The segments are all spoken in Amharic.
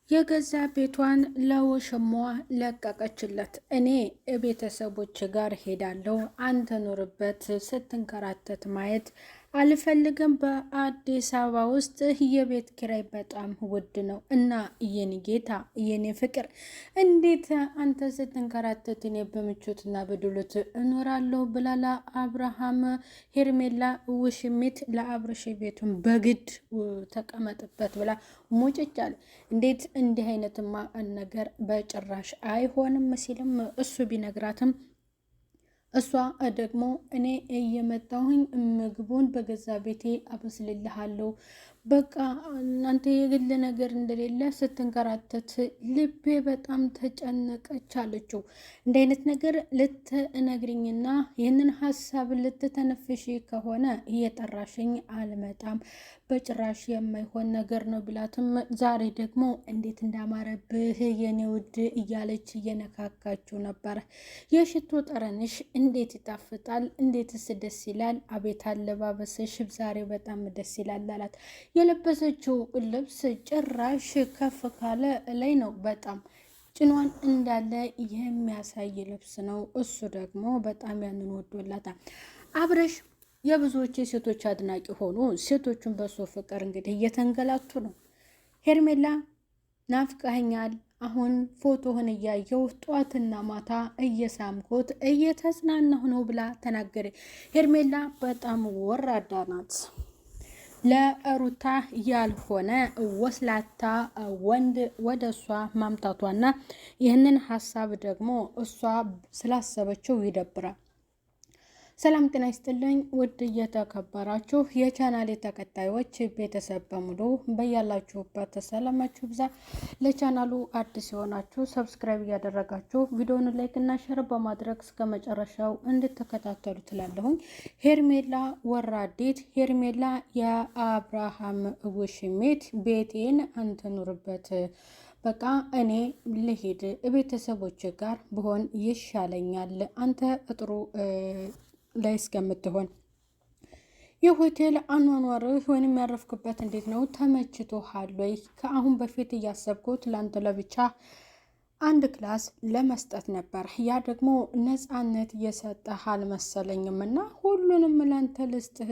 የገዛ ቤቷን ለውሽሟ ለቀቀችለት። እኔ ቤተሰቦች ጋር ሄዳለሁ፣ አንተ ኑርበት ስትንከራተት ማየት አልፈልግም። በአዲስ አበባ ውስጥ የቤት ኪራይ በጣም ውድ ነው እና የኔ ጌታ የኔ ፍቅር እንዴት አንተ ስትንከራተት እኔ በምቾትና በድሎት እኖራለሁ ብላላ አብርሃም ሄርሜላ ውሽሚት ለአብርሽ ቤቱን በግድ ተቀመጥበት ብላ ሙጭጫል። እንዴት እንዲህ አይነትማ ነገር በጭራሽ አይሆንም ሲልም እሱ ቢነግራትም እሷ ደግሞ እኔ እየመጣሁኝ ምግቡን በገዛ ቤቴ አበስልልሃለሁ፣ በቃ እናንተ የግል ነገር እንደሌለ ስትንከራተት ልቤ በጣም ተጨነቀች አለችው። እንደ አይነት ነገር ልትነግሪኝና ይህንን ሀሳብ ልትተነፍሽ ከሆነ እየጠራሽኝ አልመጣም፣ በጭራሽ የማይሆን ነገር ነው ቢላትም ዛሬ ደግሞ እንዴት እንዳማረብህ የኔ ውድ እያለች እየነካካችው ነበር። የሽቶ ጠረንሽ እንዴት ይጣፍጣል፣ እንዴትስ ደስ ይላል፣ አቤት አለባበስሽ ዛሬ በጣም ደስ ይላል አላት። የለበሰችው ልብስ ጭራሽ ከፍ ካለ ላይ ነው፣ በጣም ጭኗን እንዳለ የሚያሳይ ልብስ ነው። እሱ ደግሞ በጣም ያንን ወዶላታል። አብረሽ የብዙዎች ሴቶች አድናቂ ሆኖ ሴቶቹን በሱ ፍቅር እንግዲህ እየተንገላቱ ነው። ሄርሜላ ናፍቀኸኛል፣ አሁን ፎቶህን እያየው ጠዋትና ማታ እየሳምኮት እየተዝናናሁ ነው ብላ ተናገረ። ሄርሜላ በጣም ወራዳ ናት። ለሩታ ያልሆነ ወስላታ ወንድ ወደ እሷ ማምጣቷና ይህንን ሀሳብ ደግሞ እሷ ስላሰበችው ይደብራል። ሰላም ጤና ይስጥልኝ ውድ እየተከበራችሁ የቻናሌ ተከታዮች ቤተሰብ በሙሉ በያላችሁበት ሰላማችሁ ብዛ። ለቻናሉ አዲስ የሆናችሁ ሰብስክራይብ እያደረጋችሁ ቪዲዮውን ላይክ እና ሼር በማድረግ እስከ መጨረሻው እንድትከታተሉ ትላለሁኝ። ሄርሜላ ወራዴት፣ ሄርሜላ የአብርሃም ውሽሜት፣ ቤቴን አንተ ኑርበት፣ በቃ እኔ ልሄድ ቤተሰቦች ጋር ብሆን ይሻለኛል፣ አንተ ጥሩ ላይ እስከምትሆን የሆቴል አኗኗርህ ወይንም ያረፍክበት እንዴት ነው? ተመችቶሃል ወይ? ከአሁን በፊት እያሰብኩት ለአንተ ለብቻ አንድ ክላስ ለመስጠት ነበር። ያ ደግሞ ነፃነት እየሰጠህ አልመሰለኝም እና ሁሉንም ለአንተ ልስጥህ፣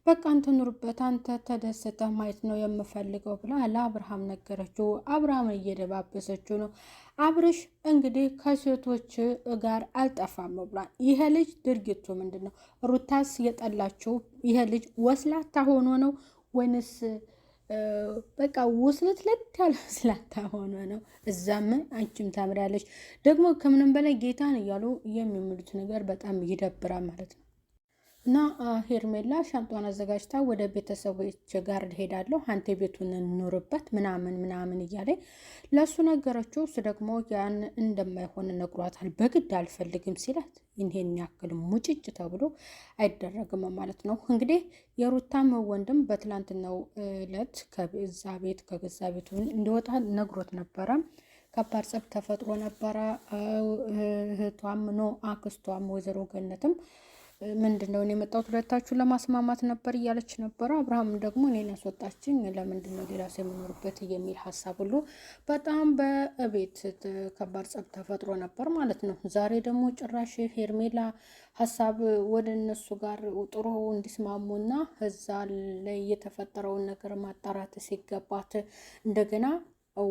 በቃ አንተ ኑርበት፣ አንተ ተደስተህ ማየት ነው የምፈልገው ብላ ለአብርሃም ነገረችው። አብርሃምን እየደባበሰችው ነው። አብርሽ እንግዲህ ከሴቶች ጋር አልጠፋም ብሏል። ይሄ ልጅ ድርጊቱ ምንድን ነው? ሩታስ የጠላችው ይሄ ልጅ ወስላታ ሆኖ ነው ወይንስ በቃ ውስልትለት ያለ ወስላታ ሆኖ ነው? እዛም አንቺም ታምሪያለች ደግሞ ከምንም በላይ ጌታን እያሉ የሚምሉት ነገር በጣም ይደብራል ማለት ነው። እና ሄርሜላ ሻንጧን አዘጋጅታ ወደ ቤተሰቦች ጋር ሄዳለሁ፣ አንተ ቤቱን እንኖርበት ምናምን ምናምን እያለ ለእሱ ነገረችው። እሱ ደግሞ ያን እንደማይሆን ነግሯታል። በግድ አልፈልግም ሲላት ይህን ያክል ሙጭጭ ተብሎ አይደረግም ማለት ነው። እንግዲህ የሩታም ወንድም በትላንትናው ዕለት ከዛ ቤት ከገዛ ቤቱ እንዲወጣ ነግሮት ነበረ። ከባድ ጸብ ተፈጥሮ ነበረ። እህቷም አክስቷም ወይዘሮ ገነትም ምንድነው እኔ የመጣሁት ሁለታችሁ ለማስማማት ነበር እያለች ነበረ። አብርሃም ደግሞ እኔን ያስወጣችኝ ለምንድነው ሌላ ሰው የምኖርበት የሚል ሀሳብ ሁሉ በጣም በቤት ከባድ ጸብ ተፈጥሮ ነበር ማለት ነው። ዛሬ ደግሞ ጭራሽ ሄርሜላ ሀሳብ ወደ እነሱ ጋር ጥሩ እንዲስማሙና እዛ ላይ የተፈጠረውን ነገር ማጣራት ሲገባት እንደገና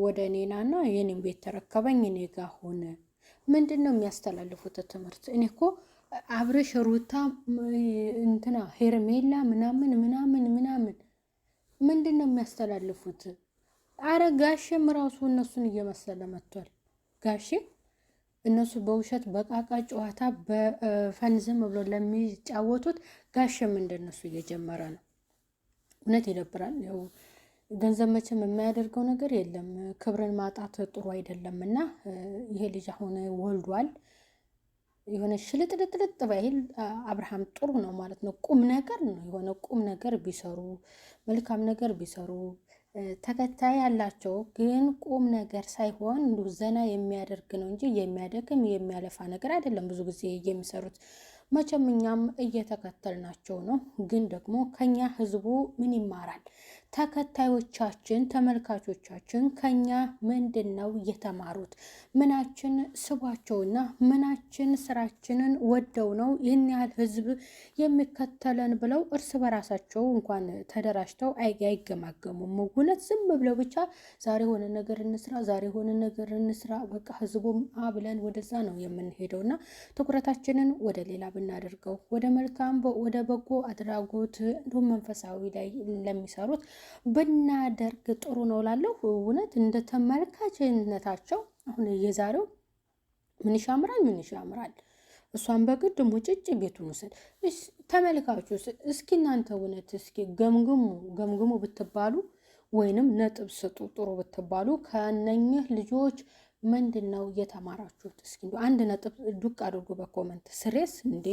ወደ እኔናና የኔን ቤት ተረከበኝ እኔ ጋር ሆነ። ምንድነው የሚያስተላልፉት ትምህርት? እኔ እኮ አብረሽ ሩታ እንትና ሄርሜላ ምናምን ምናምን ምናምን ምንድን ነው የሚያስተላልፉት? አረ ጋሽም ራሱ እነሱን እየመሰለ መጥቷል። ጋሽ እነሱ በውሸት በቃቃ ጨዋታ በፈንዝም ብሎ ለሚጫወቱት ጋሽም እንደነሱ እየጀመረ ነው። እውነት ይደብራል። ያው ገንዘብ መቼም የማያደርገው ነገር የለም። ክብርን ማጣት ጥሩ አይደለም እና ይሄ ልጅ አሁን ወልዷል። የሆነ ሽልጥልጥልጥ ባይል አብርሃም ጥሩ ነው ማለት ነው። ቁም ነገር ነው። የሆነ ቁም ነገር ቢሰሩ መልካም ነገር ቢሰሩ ተከታይ ያላቸው ግን ቁም ነገር ሳይሆን ዘና የሚያደርግ ነው እንጂ የሚያደክም የሚያለፋ ነገር አይደለም። ብዙ ጊዜ የሚሰሩት መቼም እኛም እየተከተልናቸው ነው። ግን ደግሞ ከኛ ህዝቡ ምን ይማራል? ተከታዮቻችን ተመልካቾቻችን ከኛ ምንድን ነው የተማሩት? ምናችን ስቧቸውና ምናችን ስራችንን ወደው ነው ይህን ያህል ህዝብ የሚከተለን ብለው እርስ በራሳቸው እንኳን ተደራጅተው አይገማገሙም። እውነት ዝም ብለው ብቻ ዛሬ ሆነ ነገር እንስራ፣ ዛሬ ሆነ ነገር እንስራ፣ በቃ ህዝቡም ብለን ወደዛ ነው የምንሄደው እና ትኩረታችንን ወደ ሌላ ብናደርገው ወደ መልካም ወደ በጎ አድራጎት እንዲሁም መንፈሳዊ ላይ ለሚሰሩት ብናደርግ ጥሩ ነው ላለሁ። እውነት እንደ ተመልካችነታቸው አሁን የዛሬው ምን ይሻምራል እሷን በግድ ሙጭጭ ቤቱን ውሰድ። ተመልካቹ እስኪ እናንተ እውነት እስኪ ገምግሙ ብትባሉ ወይንም ነጥብ ስጡ ጥሩ ብትባሉ ከነኝህ ልጆች ምንድነው የተማራችሁት? እስኪ አንድ ነጥብ ዱቅ አድርጉ በኮመንት ስሬስ። እንዴ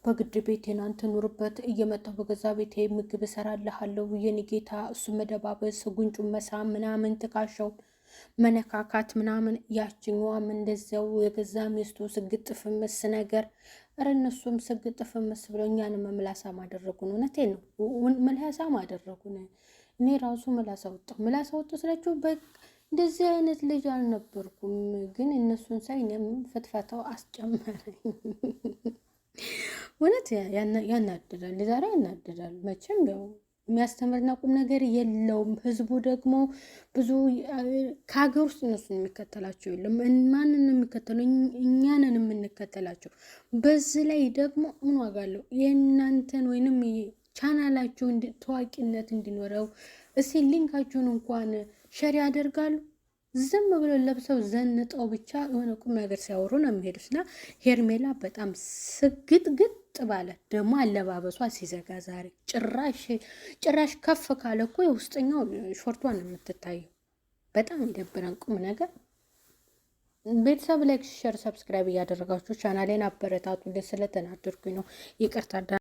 በግድ ቤቴን አንተ ኑርበት፣ እየመጣሁ በገዛ ቤቴ ምግብ እሰራልሃለሁ የኔ ጌታ፣ እሱ መደባበስ፣ ጉንጩን መሳም ምናምን፣ ትካሻው መነካካት ምናምን፣ ያችኛዋም እንደዚያው የገዛ ሚስቱ ስግጥ ፍምስ ነገር። ኧረ እነሱም ስግጥ ፍምስ ብለው እኛንም ምላሳም አደረጉን። እውነቴን ነው ምላሳም አደረጉን። እኔ ራሱ ምላሳ ወጣሁ ስላችሁ እንደዚህ አይነት ልጅ አልነበርኩም፣ ግን እነሱን ሳይ እኔም ፍትፈታው አስጨመረኝ። እውነት ያናድዳል፣ ዛሬ ያናድዳል። መቼም ያው የሚያስተምርና ቁም ነገር የለውም። ህዝቡ ደግሞ ብዙ ከሀገር ውስጥ እነሱን የሚከተላቸው የለም። ማንን የሚከተለው? እኛንን የምንከተላቸው። በዚህ ላይ ደግሞ ምን ዋጋ አለው? የእናንተን ወይንም ቻናላችሁ ታዋቂነት እንዲኖረው እስኪ ሊንካችሁን እንኳን ሸር ያደርጋሉ። ዝም ብሎ ለብሰው ዘንጠው ብቻ የሆነ ቁም ነገር ሲያወሩ ነው የሚሄዱት። እና ሄርሜላ በጣም ስግጥግጥ ባለ ደግሞ አለባበሷ ሲዘጋ ዛሬ ጭራሽ ከፍ ካለ እኮ የውስጠኛው ሾርቷን የምትታየው በጣም ይደብራል። ቁም ነገር ቤተሰብ ላይክ፣ ሸር፣ ሰብስክራይብ እያደረጋችሁ ቻናሌን አበረታቱ። ስለተናደርኩኝ ነው ይቅርታ።